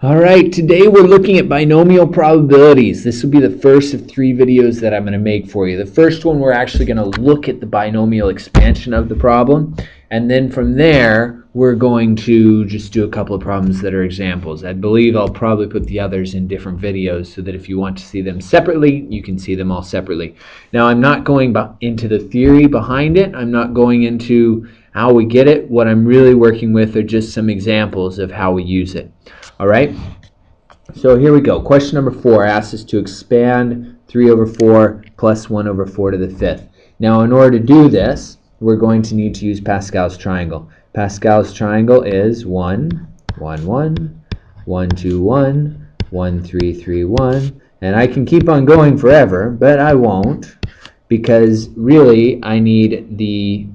All right, today we're looking at binomial probabilities. This will be the first of 3 videos that I'm going to make for you. The first one, we're actually going to look at the binomial expansion of the problem, and then from there we're going to just do a couple of problems that are examples. I believe I'll probably put the others in different videos so that if you want to see them separately, you can see them all separately. Now, I'm not going into the theory behind it. I'm not going into how we get it. What I'm really working with are just some examples of how we use it. All right, so here we go. Question number 4 asks us to expand 3 over 4 plus 1 over 4 to the 5th. Now, in order to do this, we're going to need to use Pascal's triangle. Pascal's triangle is 1, 1, 1, 1, 2, 1, 1, 3, 3, 1. And I can keep on going forever, but I won't, because really I need the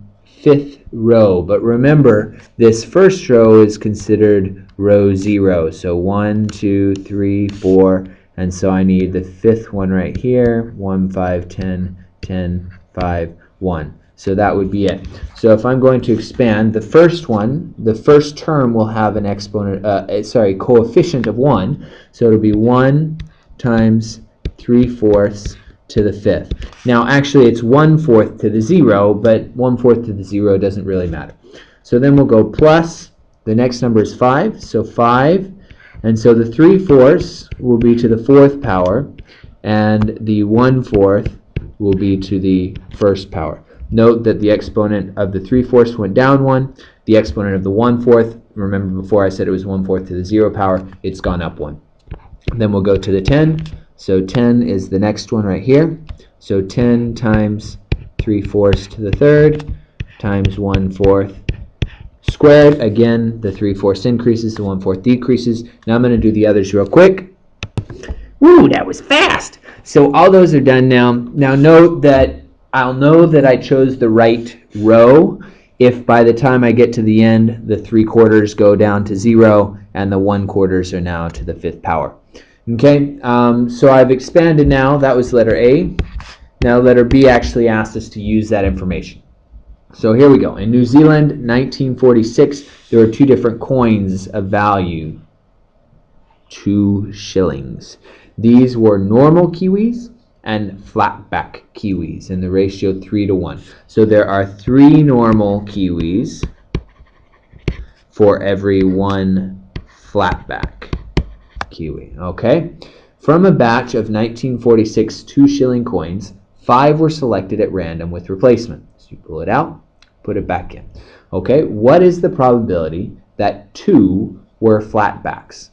5th row. But remember, this first row is considered row 0. So 1, 2, 3, 4, and so I need the 5th one right here. 1, 5, 10, 10, 5, 1. So that would be it. So if I'm going to expand the first one, the first term will have an exponent, coefficient of 1. So it'll be 1 times 3/4 to the 5th. Now, actually, it's 1/4 to the 0, but 1/4 to the 0 doesn't really matter. So then we'll go plus. The next number is 5, so 5. And so the 3/4 will be to the 4th power, and the 1/4 will be to the 1st power. Note that the exponent of the 3/4 went down 1. The exponent of the 1/4, remember before I said it was 1/4 to the 0 power, it's gone up 1. And then we'll go to the 10. So 10 is the next one right here. So 10 times 3/4 to the 3rd times 1/4 squared. Again, the 3/4 increases, the 1/4 decreases. Now I'm going to do the others real quick. Woo, that was fast! So all those are done now. Now note that I'll know that I chose the right row if by the time I get to the end, the 3/4 go down to 0 and the 1/4 are now to the 5th power. Okay, so I've expanded now. That was letter A. Now letter B actually asked us to use that information. So here we go. In New Zealand, 1946, there were 2 different coins of value, 2 shillings. These were normal kiwis and flatback kiwis in the ratio 3 to 1. So there are 3 normal kiwis for every 1 flatback kiwi. Okay? From a batch of 1946 2-shilling coins, 5 were selected at random with replacement. So you pull it out, put it back in. Okay, what is the probability that 2 were flatbacks?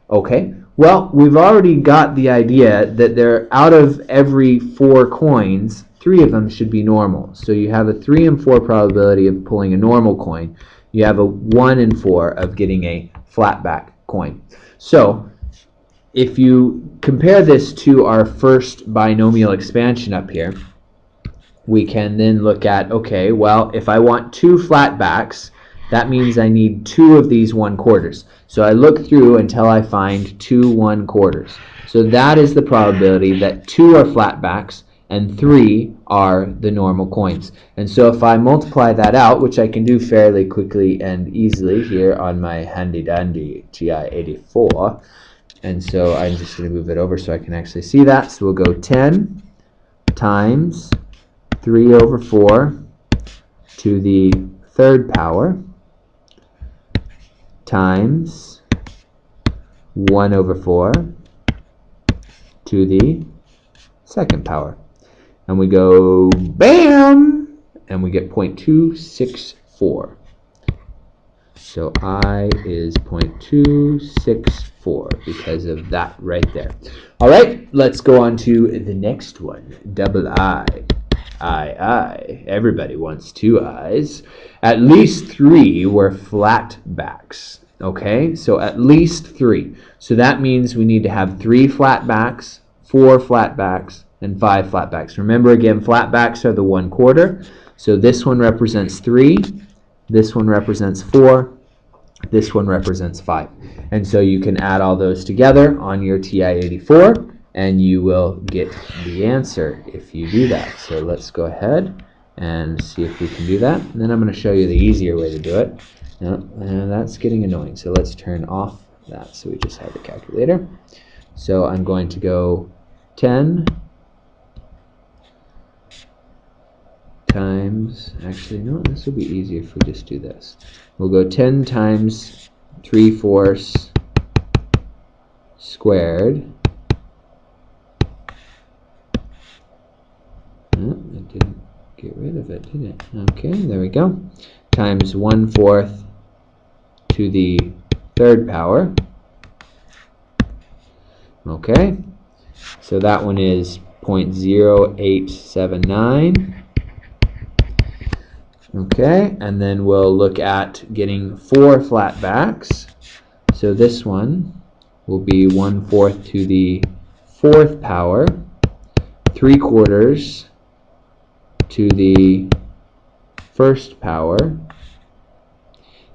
Okay, well, we've already got the idea that there, out of every 4 coins, 3 of them should be normal. So you have a 3 in 4 probability of pulling a normal coin. You have a 1 in 4 of getting a flatback coin. So if you compare this to our first binomial expansion up here, we can then look at, okay, well, if I want 2 flatbacks, that means I need 2 of these 1/4. So I look through until I find 2 1/4. So that is the probability that 2 are flatbacks and 3 are the normal coins. And so if I multiply that out, which I can do fairly quickly and easily here on my handy-dandy TI-84, and so I'm just going to move it over so I can actually see that. So we'll go 10 times 3 over 4 to the 3rd power times 1 over 4 to the 2nd power. And we go BAM! And we get 0.264. So I is 0.264 because of that right there. All right, let's go on to the next one. Double I. I. Everybody wants 2 I's. At least 3 were flatbacks. Okay, so at least 3. So that means we need to have 3 flatbacks, 4 flatbacks, and 5 flatbacks. Remember again, flatbacks are the 1/4. So this one represents 3, this one represents 4, this one represents 5. And so you can add all those together on your TI-84 and you will get the answer if you do that. So let's go ahead and see if we can do that. And then I'm going to show you the easier way to do it. No, that's getting annoying. So let's turn off that, so we just have the calculator. So I'm going to go 10 times, actually, no, this will be easier if we just do this. We'll go 10 times 3/4 squared. Oh, it didn't get rid of it, did it? Okay, there we go. Times 1/4 to the 3rd power. Okay, so that one is 0.0879. Okay, and then we'll look at getting 4 flatbacks. So this one will be 1/4 to the 4th power, 3/4 to the 1st power,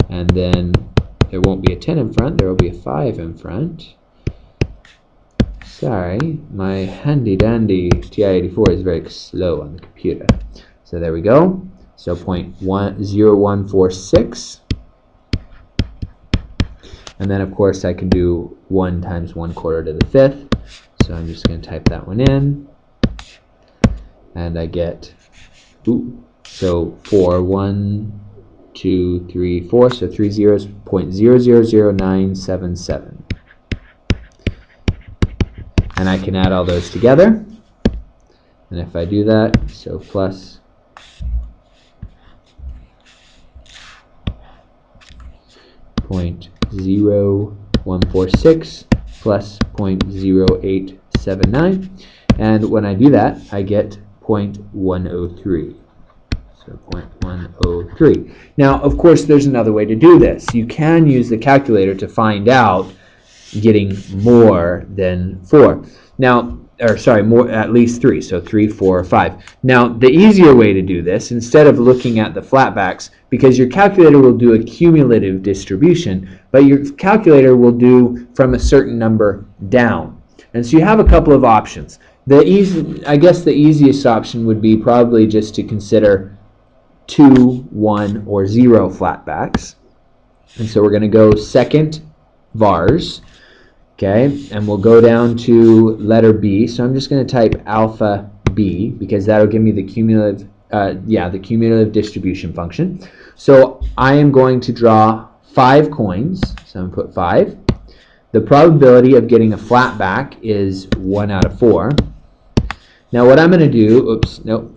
and then there won't be a 10 in front, there will be a 5 in front. Sorry, my handy dandy TI-84 is very slow on the computer. So there we go. So 0.0146. And then of course I can do 1 times 1/4 to the 5th. So I'm just going to type that one in. And I get, so 4, 1, 2, 3, 4. So 3 zeros, 0.000977. And I can add all those together. And if I do that, so plus 0.0146 plus 0.0879. And when I do that, I get 0.103. So 0.103. Now, of course, there's another way to do this. You can use the calculator to find out getting more than 4. Now, or sorry, more, at least 3, so 3, 4, or 5. Now, the easier way to do this, instead of looking at the flatbacks, because your calculator will do a cumulative distribution, but your calculator will do from a certain number down. And so you have a couple of options. I guess the easiest option would be probably just to consider 2, 1, or 0 flatbacks. And so we're going to go second vars. Okay, and we'll go down to letter B. So I'm just going to type alpha B because that'll give me the cumulative, the cumulative distribution function. So I am going to draw 5 coins. So I'm going to put 5. The probability of getting a flatback is 1 out of 4. Now what I'm going to do,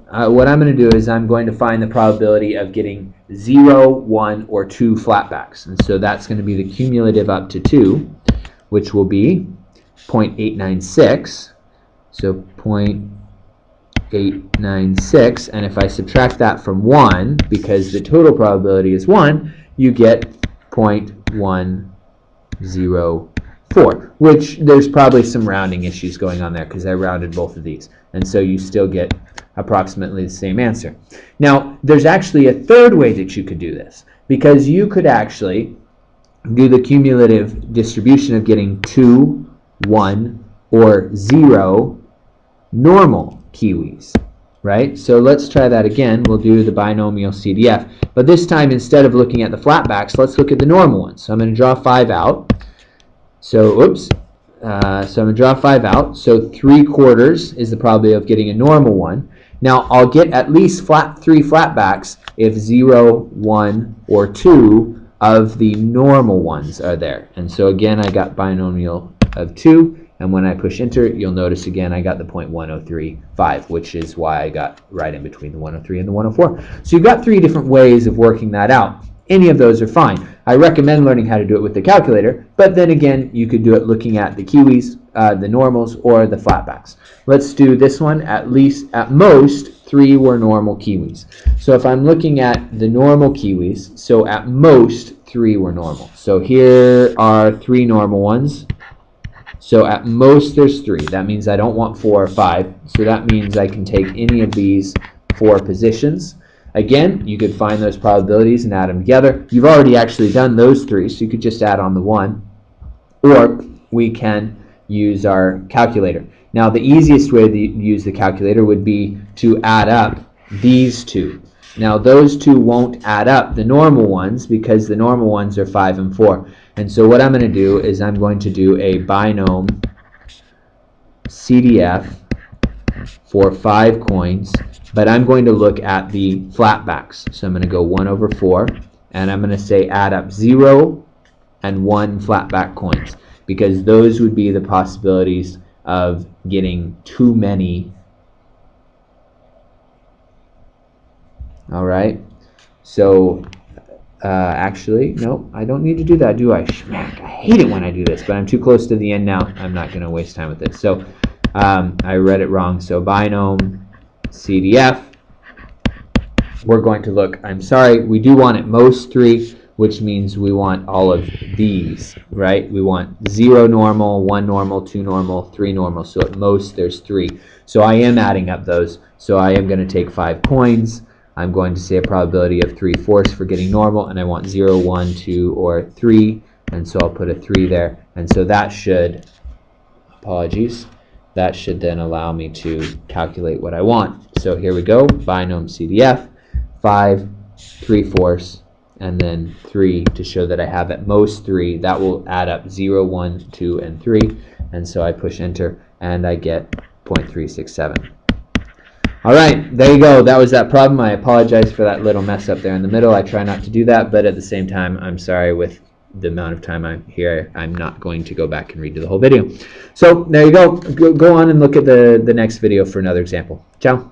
what I'm going to do is I'm going to find the probability of getting 0, 1, or 2 flatbacks. And so that's going to be the cumulative up to 2. Which will be 0.896, so 0.896, and if I subtract that from 1, because the total probability is 1, you get 0.104, which there's probably some rounding issues going on there because I rounded both of these, and so you still get approximately the same answer. Now, there's actually a third way that you could do this, because you could actually do the cumulative distribution of getting 2, 1, or 0 normal kiwis, right? So let's try that again. We'll do the binomial CDF. But this time, instead of looking at the flatbacks, let's look at the normal ones. So I'm going to draw 5 out. So, I'm going to draw 5 out. So 3/4 is the probability of getting a normal one. Now, I'll get at least 3 flatbacks if 0, 1, or 2 of the normal ones are there. And so again, I got binomial of 2, and when I push enter, you'll notice again I got the 0.1035, which is why I got right in between the 103 and the 104. So you've got 3 different ways of working that out. Any of those are fine. I recommend learning how to do it with the calculator, but then again, you could do it looking at the kiwis, the normals, or the flatbacks. Let's do this one. At most, 3 were normal kiwis. So if I'm looking at the normal kiwis, so at most 3 were normal. So here are 3 normal ones. So at most there's 3. That means I don't want 4 or 5. So that means I can take any of these 4 positions. Again, you could find those probabilities and add them together. You've already actually done those 3, so you could just add on the 1. Or we can use our calculator. Now the easiest way to use the calculator would be to add up these 2. Now those 2 won't add up the normal ones because the normal ones are 5 and 4. And so what I'm going to do is I'm going to do a binom CDF for 5 coins, but I'm going to look at the flatbacks. So I'm going to go 1 over 4, and I'm going to say add up 0 and 1 flatback coins, because those would be the possibilities of getting too many. All right, so actually, no, I don't need to do that, do I? Schmack, I hate it when I do this, but I'm too close to the end now. I'm not going to waste time with this. So I read it wrong. So binom CDF, we're going to look, I'm sorry, we do want at most 3, which means we want all of these, right? We want 0 normal, 1 normal, 2 normal, 3 normal. So at most there's 3. So I am adding up those. So I am going to take 5 coins. I'm going to say a probability of 3/4 for getting normal, and I want 0, 1, 2, or 3. And so I'll put a 3 there. And so that should, apologies, that should then allow me to calculate what I want. So here we go, binom CDF, 5, 3/4, and then 3 to show that I have at most 3. That will add up 0, 1, 2, and 3. And so I push enter, and I get 0.367. All right, there you go. That was that problem. I apologize for that little mess up there in the middle. I try not to do that, but at the same time, I'm sorry with the amount of time I'm here. I'm not going to go back and redo the whole video. So there you go. Go on and look at the next video for another example. Ciao.